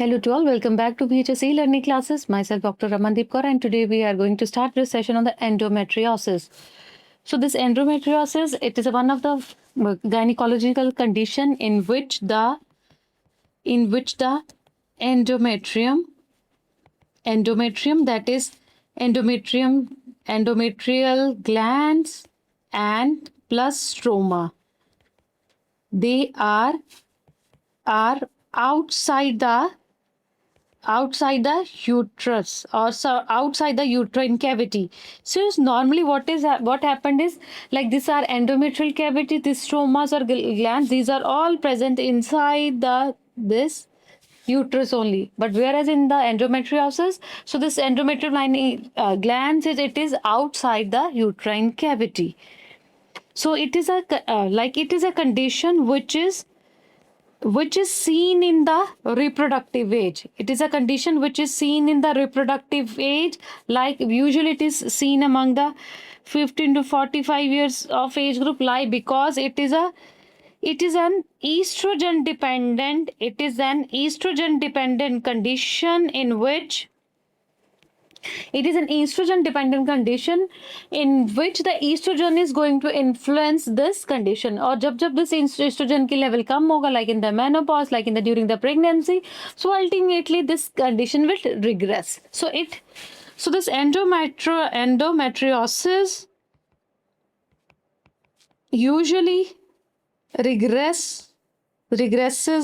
Hello to all, welcome back to VHSE learning classes. Myself Dr. Ramandeep Kaur, and today we are going to start this session on the endometriosis. So this endometriosis, it is one of the gynecological condition in which the endometrium, that is endometrial glands and plus stroma, they are outside the uterus, or so outside the uterine cavity. So normally what happened is, like, these are endometrial cavity, these stromas or glands, these are all present inside this uterus only. But whereas in the endometriosis, so this endometrial lining glands, it is outside the uterine cavity. So it is a condition which is seen in the reproductive age. It is a condition which is seen in the reproductive age, like usually it is seen among the 15 to 45 years of age group, like, because it is an estrogen dependent condition in which it is an estrogen dependent condition in which the estrogen is going to influence this condition. Or जब this estrogen की level कम होगा, like in the menopause, like in the during the pregnancy, so ultimately this condition will regress. So this endometriosis usually regresses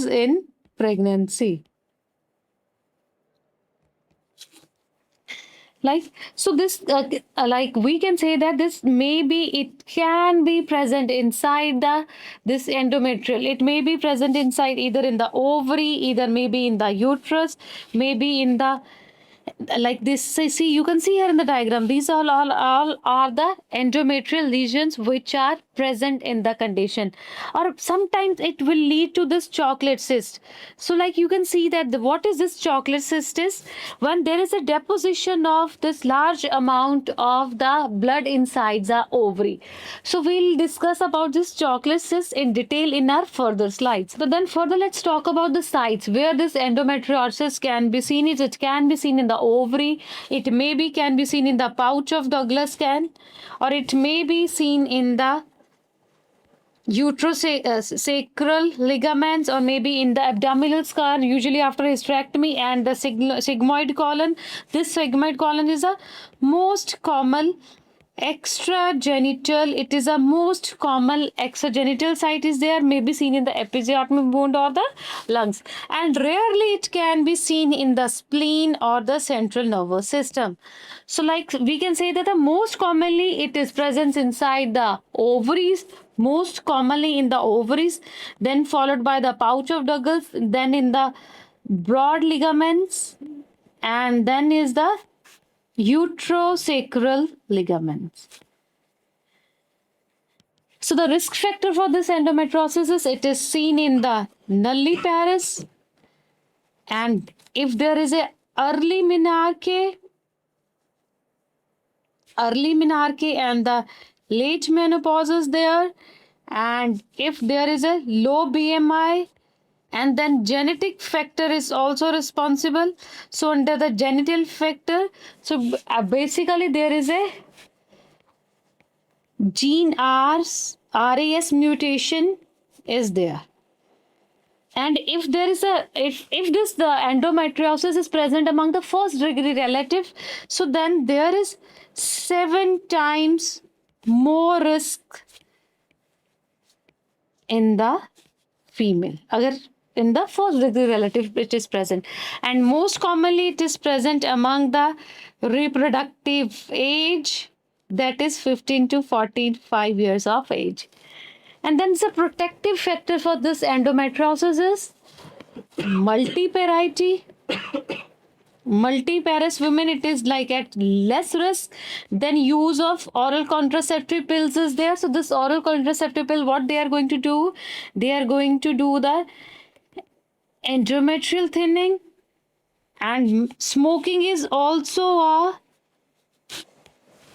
in pregnancy. So this we can say that this it can be present inside this endometrial. It may be present inside either in the ovary, either maybe in the uterus, maybe in the, like this. See, you can see here in the diagram, these all are the endometrial lesions which are present in the condition. Or sometimes it will lead to this chocolate cyst. So like you can see that what is this chocolate cyst is, when there is a deposition of this large amount of the blood inside the ovary. So we'll discuss about this chocolate cyst in detail in our further slides. But then further, let's talk about the sites where this endometriosis can be seen. It can be seen in the ovary, it maybe can be seen in the pouch of Douglas can, or it may be seen in the uterosacral ligaments, or maybe in the abdominal scar, usually after hysterectomy, and the sigmoid colon. This sigmoid colon is a most common extragenital. It is a most common extragenital site is there, may be seen in the episiotomy wound or the lungs, and rarely it can be seen in the spleen or the central nervous system. So like we can say that the most commonly it is present inside the ovaries, most commonly in the ovaries, then followed by the pouch of Douglas, then in the broad ligaments, and then is the uterosacral ligaments. So the risk factor for this endometriosis is, it is seen in the nulliparous, and if there is a early menarche and the late menopause is there, and if there is a low BMI, and then genetic factor is also responsible. So under the genital factor, so basically there is a gene RAS mutation is there. And if there is if the endometriosis is present among the first degree relative, so then there is 7 times more risk in the female, agar in the first degree relative it is present. And most commonly it is present among the reproductive age, that is 15 to 45 years of age. And then the protective factor for this endometriosis is multiparity. Multiparous women, it is like at less risk. Then use of oral contraceptive pills is there. So this oral contraceptive pill, what they are going to do, they are going to do the endometrial thinning. And smoking is also a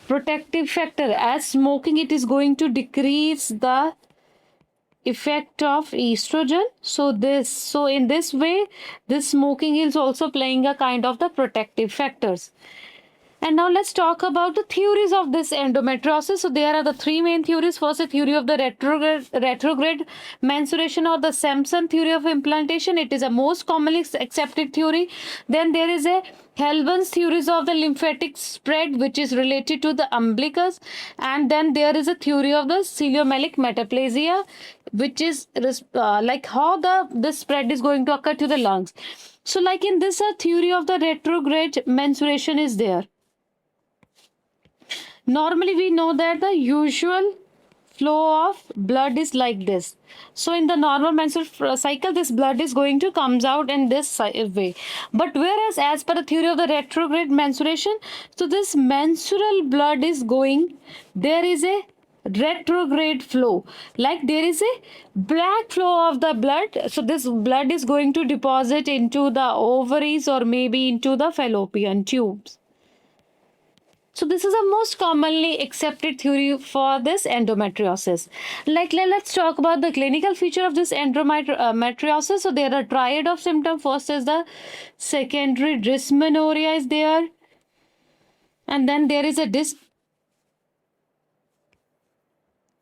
protective factor. As smoking, it is going to decrease the effect of estrogen. So in this way, this smoking is also playing a kind of the protective factors. And now let's talk about the theories of this endometriosis. So there are the three main theories. First, a theory of the retrograde menstruation, or the Sampson theory of implantation. It is a most commonly accepted theory. Then there is a Helbin's theories of the lymphatic spread, which is related to the umbilicus. And then there is a theory of the ciliomelic metaplasia, which is like how this spread is going to occur to the lungs. So like in this, a theory of the retrograde menstruation is there. Normally, we know that the usual flow of blood is like this. So, in the normal menstrual cycle, this blood is going to comes out in this way. But whereas, as per the theory of the retrograde menstruation, so this menstrual blood is going, there is a retrograde flow, like there is a black flow of the blood. So this blood is going to deposit into the ovaries or maybe into the fallopian tubes. So this is a most commonly accepted theory for this endometriosis. Like let's talk about the clinical feature of this endometriosis. So there are triad of symptoms. First is the secondary dysmenorrhea is there, and then there is a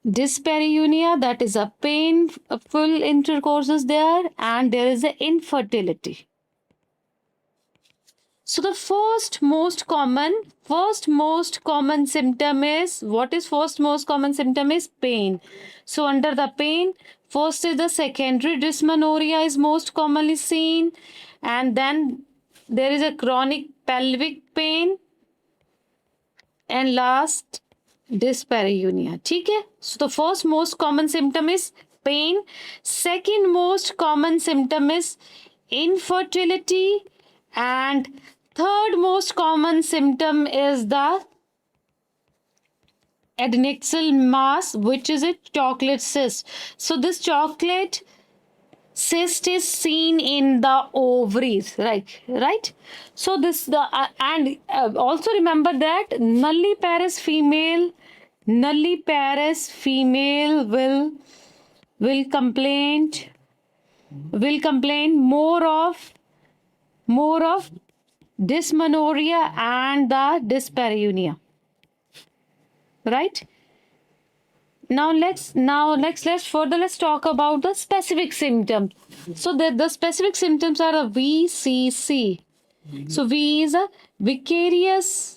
dyspareunia, that is a painful intercourse is there, and there is a infertility. So the first most common symptom is, what is first most common symptom is pain. So under the pain, first is the secondary dysmenorrhea is most commonly seen, and then there is a chronic pelvic pain, and last dyspareunia. Okay? So the first most common symptom is pain. Second most common symptom is infertility, and third most common symptom is the adnexal mass, which is a chocolate cyst. So this chocolate cyst is seen in the ovaries, right? So this and also remember that nulliparous female will complain more of dysmenorrhea and the dyspareunia, right? Let's talk about the specific symptoms. So the specific symptoms are a VCC. So V is a vicarious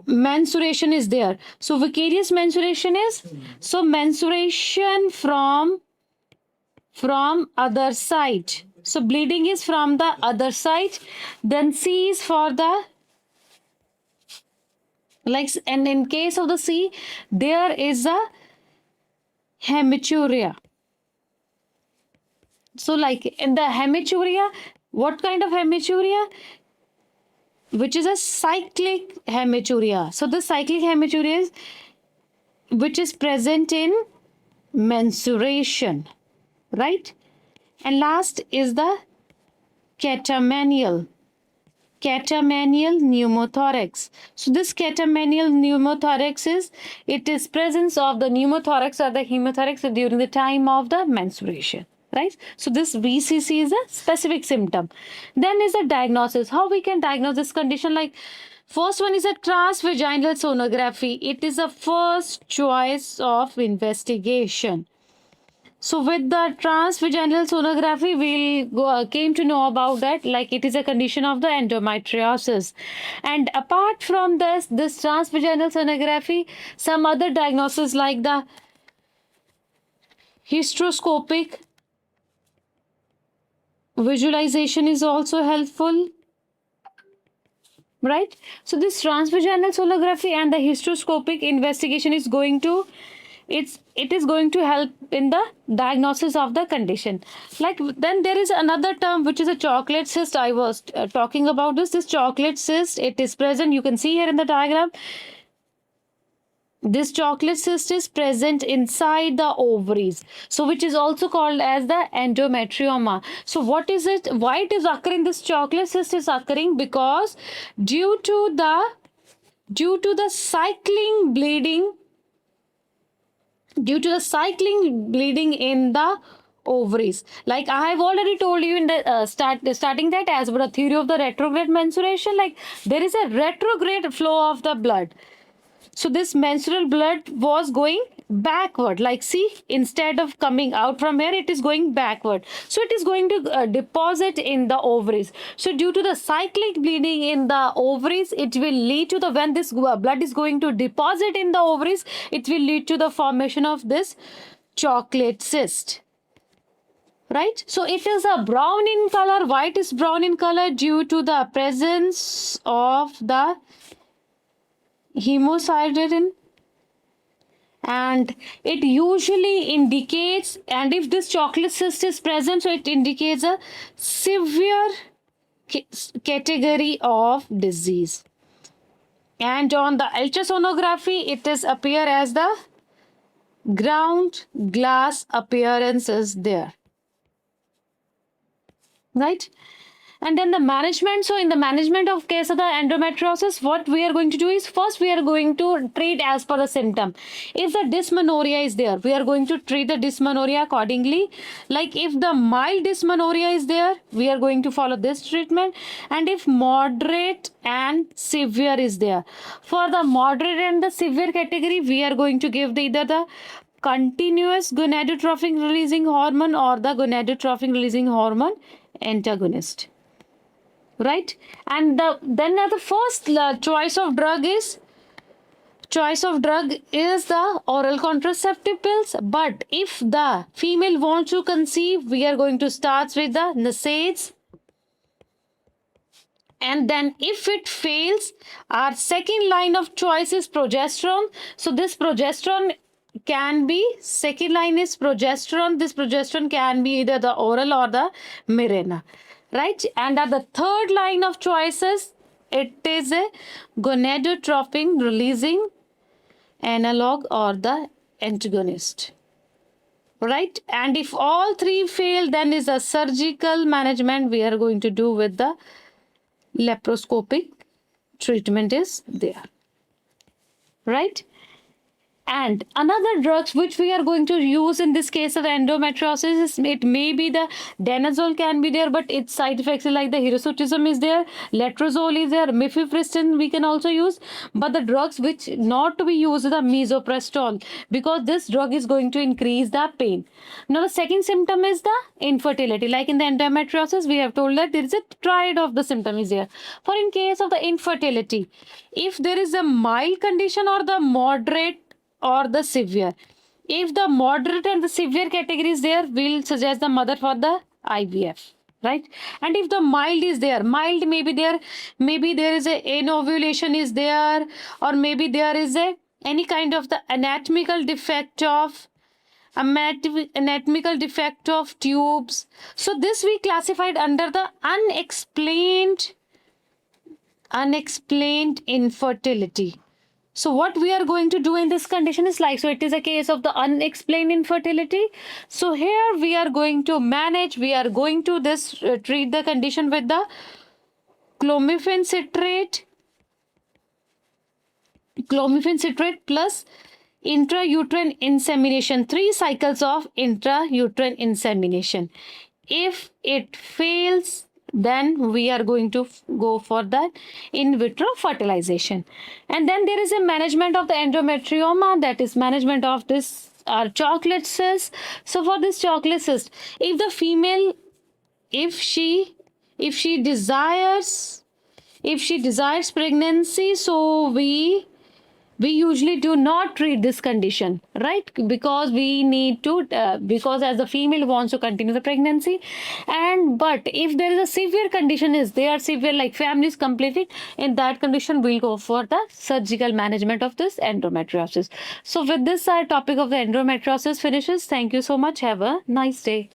menstruation is there. So vicarious menstruation is menstruation from other side. So bleeding is from the other side. Then C is for the, and in case of the C, there is a hematuria. So like in the hematuria, what kind of hematuria? Which is a cyclic hematuria. So the cyclic hematuria is which is present in menstruation, right? And last is the catamenial pneumothorax. So this catamenial pneumothorax is presence of the pneumothorax or the hemothorax during the time of the menstruation, right? So this VCC is a specific symptom. Then is the diagnosis. How we can diagnose this condition? Like first one is a transvaginal sonography. It is a first choice of investigation. So with the transvaginal sonography, came to know about that, like it is a condition of the endometriosis. And apart from this transvaginal sonography, some other diagnosis like the hysteroscopic visualization is also helpful, right? So this transvaginal sonography and the hysteroscopic investigation is going to help in the diagnosis of the condition. Like then there is another term which is a chocolate cyst. I was talking about this chocolate cyst. It is present, you can see here in the diagram. This chocolate cyst is present inside the ovaries, so which is also called as the endometrioma. So what is it? Why it is occurring? This chocolate cyst is occurring because due to the cycling bleeding due to the cycling bleeding in the ovaries. Like I have already told you in the starting that as per the theory of the retrograde menstruation, like there is a retrograde flow of the blood. So this menstrual blood was going backward. Like see, instead of coming out from here, it is going backward. So it is going to deposit in the ovaries. So due to the cyclic bleeding in the ovaries, it will lead to the, when this blood is going to deposit in the ovaries, it will lead to the formation of this chocolate cyst. Right? So it is a brown in color. White is brown in color due to the presence of the hemosiderin, and it usually indicates, and if this chocolate cyst is present, so it indicates a severe category of disease. And on the ultrasonography, it is appear as the ground glass appearance is there. Right? And then the management. So in the management of case of the endometriosis, what we are going to do is, first we are going to treat as per the symptom. If the dysmenorrhea is there, we are going to treat the dysmenorrhea accordingly. Like if the mild dysmenorrhea is there, we are going to follow this treatment. And if moderate and severe is there, for the moderate and the severe category, we are going to give either the continuous gonadotrophin releasing hormone or the gonadotrophin releasing hormone antagonist. Right? And then the first choice of drug is the oral contraceptive pills. But if the female wants to conceive, we are going to start with the NSAIDs. And then if it fails, our second line of choice is progesterone. So this progesterone can be, second line is progesterone. This progesterone can be either the oral or the Mirena. Right? And at the third line of choices, it is a gonadotropin releasing analog or the antagonist. Right? And if all three fail, then is a surgical management we are going to do with the laparoscopic treatment is there. Right? And another drugs which we are going to use in this case of endometriosis is, it may be the danazol can be there, but its side effects like the hirsutism is there, letrozole is there, mifepristone we can also use. But the drugs which not to be used is the misoprostol, because this drug is going to increase the pain. Now the second symptom is the infertility. Like in the endometriosis, we have told that there is a triad of the symptom is there. For in case of the infertility, if there is a mild condition or the moderate or the severe. If the moderate and the severe category is there, we'll suggest the mother for the IVF. Right? And if the mild is there, mild maybe there is a anovulation is there, or maybe there is a any kind of the anatomical defect of tubes. So this we classified under the unexplained infertility. So what we are going to do in this condition is like, so it is a case of the unexplained infertility. So here we are going to manage, we are going to treat the condition with the clomiphene citrate plus intrauterine insemination, 3 cycles of intrauterine insemination. If it fails, then we are going to go for that in vitro fertilization. And then there is a management of the endometrioma, that is management of this chocolate cyst. So for this chocolate cyst, if the female, if she desires pregnancy, so we usually do not treat this condition, right? Because we need to, because as the female wants to continue the pregnancy. And but if there is a severe condition is there, severe like family is completed, in that condition we'll go for the surgical management of this endometriosis. So with this, our topic of the endometriosis finishes. Thank you so much. Have a nice day.